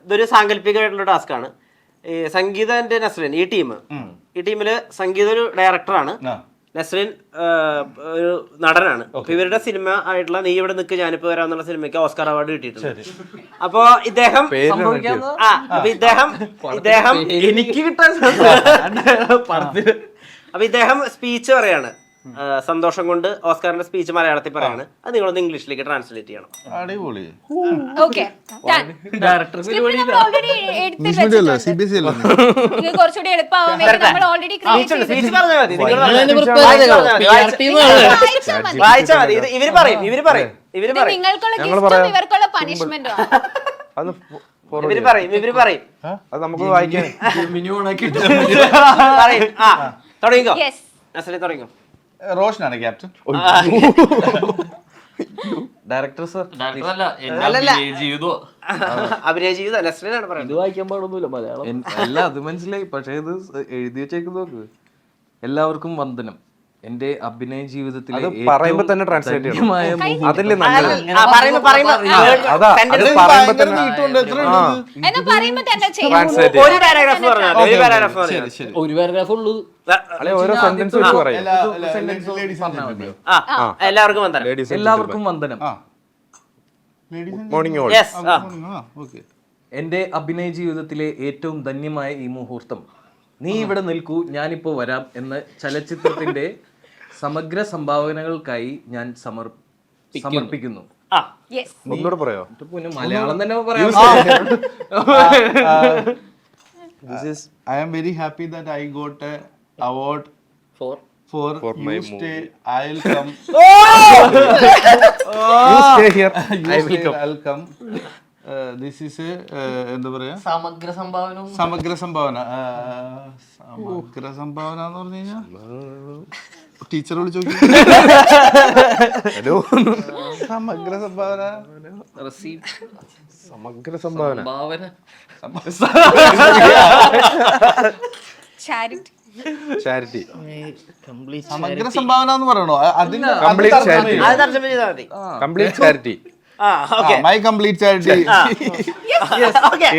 ഇതൊരു സാങ്കല്പികമായിട്ടുള്ള ടാസ്ക് ആണ്. ഈ സംഗീത ആൻഡ് നസ്രിൻ ഈ ടീമില് സംഗീത ഒരു ഡയറക്ടറാണ്, നസ്രിൻ ഒരു നടനാണ്. അപ്പൊ ഇവരുടെ സിനിമ ആയിട്ടുള്ള നീ ഇവിടെ നിൽക്ക് ഞാനിപ്പോ വരാന്നുള്ള സിനിമയ്ക്ക് ഓസ്കാർ അവാർഡ് കിട്ടിയിട്ടുണ്ട്. അപ്പൊ ഇദ്ദേഹം എനിക്ക് കിട്ടാൻ അപ്പൊ ഇദ്ദേഹം സ്പീച്ച് പറയാണ്. സന്തോഷം കൊണ്ട് ഓസ്കാറിന്റെ സ്പീച്ച് മലയാളത്തിൽ പറയാണ്. അത് നിങ്ങളൊന്ന് ഇംഗ്ലീഷിലേക്ക് ട്രാൻസ്ലേറ്റ് ചെയ്യണം. അടിപൊളി. കുറച്ചുകൂടി എളുപ്പമാവാൻ വേണ്ടി നമ്മൾ ഓൾറെഡി വായിച്ചാൽ മതി. ഇവര് പറയും നിങ്ങൾക്കുള്ള ഗിഫ്റ്റും ഇവർക്കുള്ള പണിഷ്മെന്റും ഇവര് പറയും അത് നമുക്ക് വായിക്കാൻ തുടങ്ങിക്കോ. നസ്രിൻ തുടങ്ങിക്കോ. റോഷനാണ് ക്യാപ്റ്റൻ. ഡയറക്ടർ സർ അഭിനയ ജീവിതം നസ്രിനാണ് പറയുന്നത്. ഇത് വായിക്കാൻ പാടൊന്നുമില്ല മലയാളം. അല്ല അത് മനസ്സിലായി, പക്ഷെ ഇത് എഴുതി വെച്ചേക്ക് നോക്ക്. എല്ലാവർക്കും വന്ദനം. എന്റെ അഭിനയ ജീവിതത്തിലെ പറയുമ്പോ തന്നെ ട്രാൻസ്ലേറ്റ് ചെയ്യണം. അതല്ലേ ഒരു പാരഗ്രാഫ് ഉള്ളൂ. ഓരോ സെന്റൻസ് വെച്ച് പറയാം. എല്ലാവർക്കും വന്ദനം. Morning all. എന്റെ അഭിനയ ജീവിതത്തിലെ ഏറ്റവും ധന്യമായ ഈ മുഹൂർത്തം നീ ഇവിടെ നിൽക്കൂ ഞാനിപ്പോ വരാം എന്ന ചലച്ചിത്രത്തിന്റെ സമഗ്ര സംഭാവനകൾക്കായി ഞാൻ സമർപ്പിക്കുന്നു. ഒന്നുകൂടെ പറയാം. മലയാളം തന്നെ പറയാം. I am very happy that I got a award for my movie. I'll come. You stay here. I'll come. This is എന്താ പറയാ, സമഗ്ര സംഭാവന എന്ന് പറഞ്ഞു കഴിഞ്ഞാൽ ടീച്ചർ വിളിച്ചു നോക്കി. സമഗ്ര സംഭാവന ചാരിറ്റി. സമഗ്ര സംഭാവന എന്ന് പറയണോ? Complete charity. My complete charity.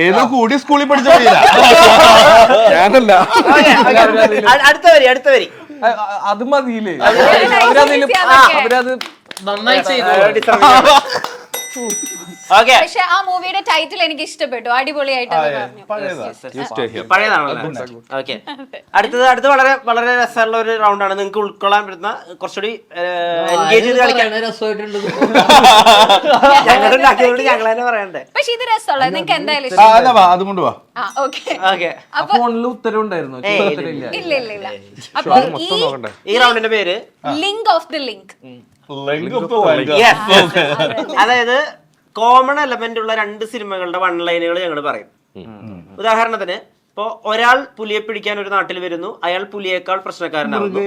ഏതോ കൂടി സ്കൂളിൽ പഠിച്ച ഞാനല്ല. അടുത്ത വരി അത് മതിയില്ലേ? അവരത് നന്നായി ചെയ്തു. പക്ഷെ ആ മൂവിയുടെ ടൈറ്റിൽ എനിക്ക് ഇഷ്ടപ്പെട്ടു. അടിപൊളിയായിട്ട് അടുത്തത് വളരെ വളരെ രസമുള്ള ഒരു റൗണ്ടാണ്. നിങ്ങൾക്ക് ഉൾക്കൊള്ളാൻ പറ്റുന്ന കുറച്ചുകൂടി എൻഗേജ് ചെയ്ത് കളിക്കാൻ ഞങ്ങൾ തന്നെ പറയണ്ടേ. പക്ഷെ ഇത് രസമുള്ളത് നിങ്ങൾക്ക് എന്തായാലും അതുകൊണ്ട് ഉത്തരവുണ്ടായിരുന്നു. ഇല്ല. അപ്പൊ ഈ റൗണ്ടിന്റെ പേര് ലിങ്ക് ഓഫ് ദി ലിങ്ക്. അതായത് കോമൺ എലമെന്റ് ഉള്ള രണ്ട് സിനിമകളുടെ വൺ ലൈനുകൾ ഞങ്ങൾ പറയും. ഉദാഹരണത്തിന് ഇപ്പൊ ഒരാൾ പുലിയെ പിടിക്കാൻ ഒരു നാട്ടിൽ വരുന്നു, അയാൾ പുലിയേക്കാൾ പ്രശ്നക്കാരനാവുന്നു.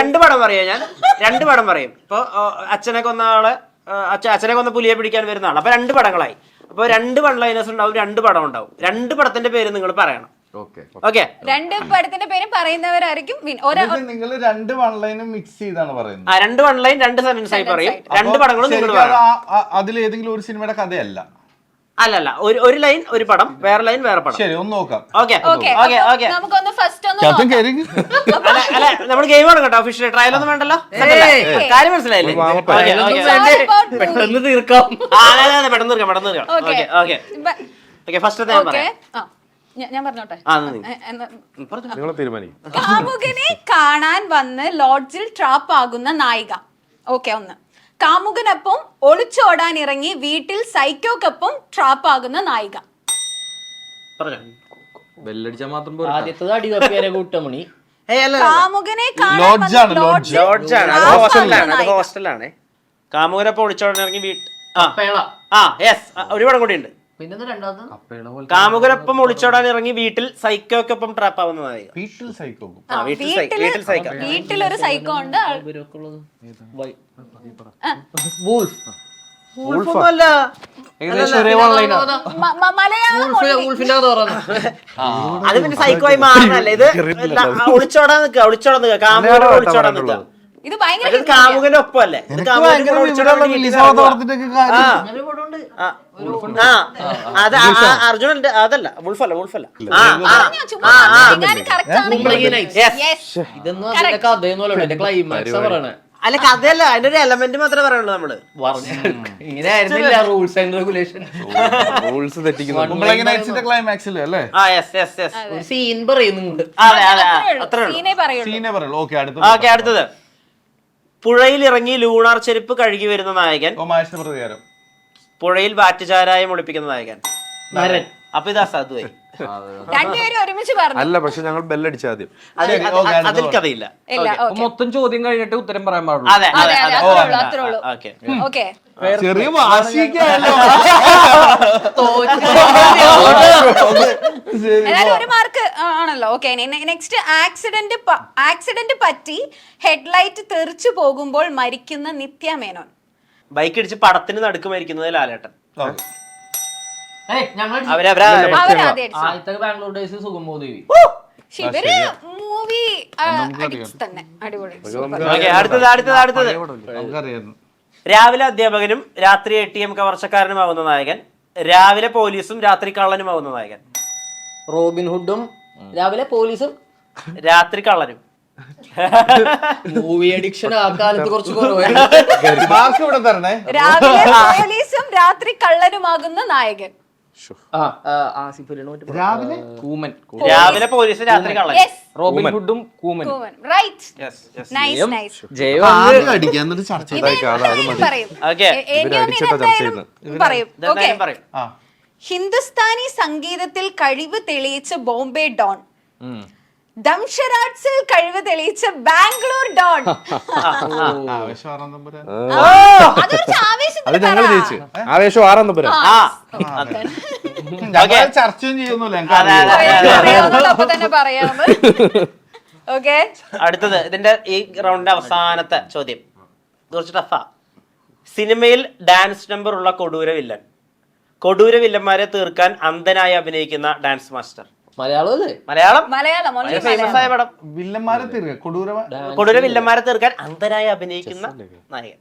രണ്ട് പടം പറയാം ഞാൻ. രണ്ട് പടം പറയും. ഇപ്പൊ അച്ഛനെ കൊന്ന പുലിയെ പിടിക്കാൻ വരുന്ന ആൾ. അപ്പൊ രണ്ട് പടങ്ങളായി. അപ്പൊ രണ്ട് വൺ ലൈനേഴ്സ് ഉണ്ടാവും, രണ്ട് പടം ഉണ്ടാവും. രണ്ട് പടത്തിന്റെ പേര് നിങ്ങൾ പറയണം. രണ്ട് പടത്തിന്റെ പേര് പറയുന്നവരായിരിക്കും. നിങ്ങൾ രണ്ട് വൺ ലൈനും മിക്സ് ചെയ്താണ് പറയുന്നത്. രണ്ട് വൺ ലൈൻ രണ്ട് സെന്റൻസ് ആയി പറയും. രണ്ട് പടങ്ങളും നിങ്ങൾ അതിൽ ഏതെങ്കിലും ഒരു സിനിമയുടെ കഥയല്ല. അല്ലല്ല, ഒരു ലൈൻ ഒരു പടം, വേറെ ലൈൻ വേറെ പടം. ശരി, ഒന്ന് നോക്കാം. നമുക്കൊന്ന് ഫസ്റ്റ് ഒന്ന് അല്ല, നമ്മൾ ഗെയിം ആണ് കേട്ടോ. ഒഫീഷ്യൽ ട്രയൽ ഒന്നും വേണ്ടല്ലോ. കാര്യം മനസ്സിലായില്ലേ? പെട്ടെന്ന് തീർക്കാം. പെട്ടെന്ന് തീർക്കാം. ഫസ്റ്റ് ഞാൻ പറയാം. ഞാൻ പറഞ്ഞോട്ടെ. കാമുകനെ കാണാൻ വന്ന് ലോഡ്ജിൽ ട്രാപ്പ് ആകുന്ന നായിക. ഓക്കെ, ഒന്ന്. കാമുകനൊപ്പം ഒളിച്ചോടാൻ ഇറങ്ങി വീട്ടിൽ സൈക്കോക്കൊപ്പം ട്രാപ്പ് ആകുന്ന നായിക. ബെല്ലടിച്ചാൽ മാത്രം കൂട്ടമണി. കാമുകനെ കാണാൻ ഹോസ്റ്റലാണ്. കാമുകനൊപ്പം ഒളിച്ചോടാൻ ഇറങ്ങി വീട്ടിൽ ഒരു പടം കൂടി ഉണ്ട്. കാമുകനൊപ്പം ഒളിച്ചോടാൻ ഇറങ്ങി വീട്ടിൽ സൈക്കോക്കൊപ്പം ട്രാപ്പ് ആവുന്ന നായിക. വീട്ടിലൊരു സൈക്കോ ഉണ്ട്. അത് പിന്നെ സൈക്കോ ആയി മാറുന്നല്ലേ. ഇത് ഒളിച്ചോടാൻ നിൽക്കുക. കാമുകനോട് ഒളിച്ചോടാൻ നിൽക്കുക. ഇത് ഭയങ്കര മറ്റേത് കാമുകന്റെ ഒപ്പമല്ലേ ഇത് എനിക്ക് കാമുകന്റെ ഭയങ്കര കൂടെ ഒളിച്ചോടാൻ വിവരമുള്ള വേണ്ടി റിലീസ് ഇറങ്ങുവാ. ആവാത്തവർക്കൊക്കെ കാര്യം. അത് അർജുനന്റെ അതല്ല വുൾഫല്ല ഇതൊന്നും അതിന്റെ കഥയൊന്നുമല്ലോ എന്റെ ക്ലൈമാക്സ് പറയണേ. അല്ല കഥയല്ല അതിന്റെ ഒരു എലമെന്റ് മാത്രമേ പറയുള്ളൂ നമ്മള് ഇങ്ങനെ ആയിരുന്നില്ല റൂൾസ് ആൻഡ് റെഗുലേഷൻ. റൂൾസ് തെറ്റിക്കുന്നു. കുമ്പളങ്ങി നൈറ്റ്സിന്റെ ക്ലൈമാക്സിൽ അല്ലേ ഒരു സീൻ പറയുന്നുണ്ട്. അത്രേ ഉള്ളൂ സീനെ പറയുള്ളൂ. സീനെ പറയുള്ളൂ. ഓക്കെ, ഓക്കെ അടുത്തത് പുഴയിൽ ഇറങ്ങി ലൂണാർ ചെരുപ്പ് കഴുകി വരുന്ന നായകൻ, ഒമാശ പ്രതികാരം. പുഴയിൽ ബാറ്റുചാരായം ഒളിപ്പിക്കുന്ന നായകൻ. അപ്പൊ ഇത് അസാധുവായി. രണ്ടുപേരും ഒരുമിച്ച് പറഞ്ഞു. അല്ല പക്ഷെ ഞങ്ങൾ ബെല്ലടിച്ച ആദ്യം. അതിൽ കഥയില്ല. ഇല്ല, അപ്പൊ okay. മൊത്തം ചോദ്യം കഴിഞ്ഞിട്ട് ഉത്തരം പറയാൻ പാടുള്ളൂ. അതെ അതെ അതെ അത്രേ ഉള്ളൂ. ഓക്കെ ഓക്കെ ചെറിയ വാശിയൊക്കെയാണല്ലോ. ഏതായാലും ഒരു മാർക്ക് ആണല്ലോ. ഓക്കെ, നെക്സ്റ്റ് ആക്സിഡന്റ് പറ്റി ഹെഡ്ലൈറ്റ് തെറിച്ചു പോകുമ്പോൾ മരിക്കുന്ന നിത്യ മേനോൻ. ബൈക്ക് ഇടിച്ച് പടത്തിന് നടുക്ക് മരിക്കുന്നത് ലാലേട്ടൻ. ഞങ്ങൾ അവരാദ്യം അടിച്ചു. ആദ്യത്തെ ബാംഗ്ലൂർ ഡേയ്സ് സുഗമോ ദേവി. പക്ഷെ ഇവര് മൂവി തന്നെ അടിപൊളി. ഓക്കെ അടുത്തത് നമുക്കറിയായിരുന്നു. രാവിലെ അധ്യാപകനും രാത്രി ATM കവർച്ചക്കാരനുമാവുന്ന നായകൻ, രാവിലെ പോലീസും രാത്രി കള്ളനുമാവുന്ന നായകൻ. റോബിൻഹുഡും രാവിലെ പോലീസും രാത്രി കള്ളനും. മൂവി അഡിക്ഷൻ ആ കാലത്ത് കുറച്ച് കുറവായിരുന്നു. മാർക്ക് ഇവിടെ തരണേ. രാവിലെ പോലീസും രാത്രി കള്ളനുമാകുന്ന നായകൻ. രാവിലെ കൂമൻ. രാവിലെ പോലീസ് രാത്രി കള്ളൻ. Yes. റോബിൻ ഹുഡും കൂമൻ. Right. Yes, yes. Nice, nice. ആദ്യം അടിക്കാൻ എന്നിട്ട് ചർച്ച ചെയ്യും. പറയും. Okay. പറയും. ഓക്കെ. ഇതെന്തായാലും പറയും. ആ, ഹിന്ദുസ്ഥാനി സംഗീതത്തിൽ കഴിവ് തെളിയിച്ച ബോംബെ ഡോൺ, ദംഷറാട്സിൽ കഴിവ് തെളിയിച്ച ബാംഗ്ലൂർ ഡോൺ. ആവേശം ആറാം തമ്പുരാൻ. അതൊരു ആവേശത്തിൽ അത് ഞങ്ങൾ പറ. ജയിച്ചു. ആവേശം ആറാം നമ്പർ. ഞങ്ങൾ ചർച്ചയും ചെയ്യുന്നില്ല. അറിയാവുന്നത് അപ്പൊ തന്നെ പറയാമത്. ഓക്കെ, അടുത്തത് ഇതിന്റെ ഈ റൗണ്ടിന്റെ അവസാനത്തെ ചോദ്യം കുറച്ച് ടഫാ. സിനിമയിൽ ഡാൻസ് നമ്പർ ഉള്ള കൊടൂര വില്ലന്മാരെ തീർക്കാൻ അന്ധനായി അഭിനയിക്കുന്ന ഡാൻസ് മാസ്റ്റർ. മലയാളം അല്ലേ? മലയാളം only ഫേമസ് ആയ പടം. വില്ലന്മാരെ തീർക്കുക. കൊടൂര വില്ലന്മാരെ തീർക്കാൻ അന്ധനായി അഭിനയിക്കുന്ന നായകൻ.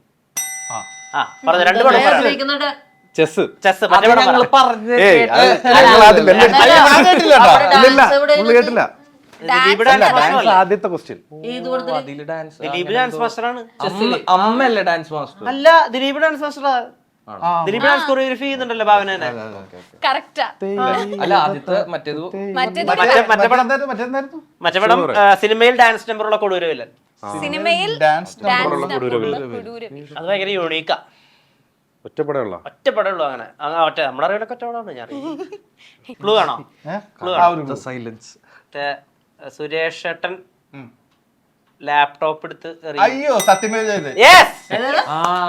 പറഞ്ഞു രണ്ട് പടം പറഞ്ഞു. ചെസ്. ചെസ് മറ്റേ പടം ഞങ്ങൾ പറ. പറഞ്ഞ കേട്ടില്ല. ദിലീപ് ഡാൻസ് മാസ്റ്റർ ആദ്യത്തെ ക്വസ്റ്റ്യൻ. ഏത് പടത്തില്? ദിലീപ് ഡാൻസ് മാസ്റ്ററാണ്. അമ്മയല്ലേ ഡാൻസ് മാസ്റ്റർ? അല്ല ദിലീപ് ഡാൻസ് മാസ്റ്ററാ. ദിലീപ് ഡാൻസ് കൊറിയോഗ്രഫി ചെയ്യുന്നുണ്ടല്ലോ ഭാവനേനെ. കറക്റ്റാ. അല്ല ആദ്യത്തെ മറ്റേത് മറ്റേ പടം സിനിമയിൽ ഡാൻസ് നമ്പർ ഉള്ള കൊടൂര വില്ലൻ. സിനിമയിൽ ഡാൻസ് അത് ഭയങ്കര യൂണീക്കാ. ഒറ്റപ്പെടെയുള്ള ഒറ്റപ്പെടേ അങ്ങനെ ഒറ്റ നമ്മുടെ അറിവിലൊക്കെ ഒറ്റപ്പെടാണ്. ഞാൻ ക്ലൂ ആണോ? സൈലൻസ്. സുരേഷ് ഏട്ടൻ ലാപ്ടോപ്പ് എടുത്ത് അയ്യോ സത്യമേ ചെയ്തേ. യെസ്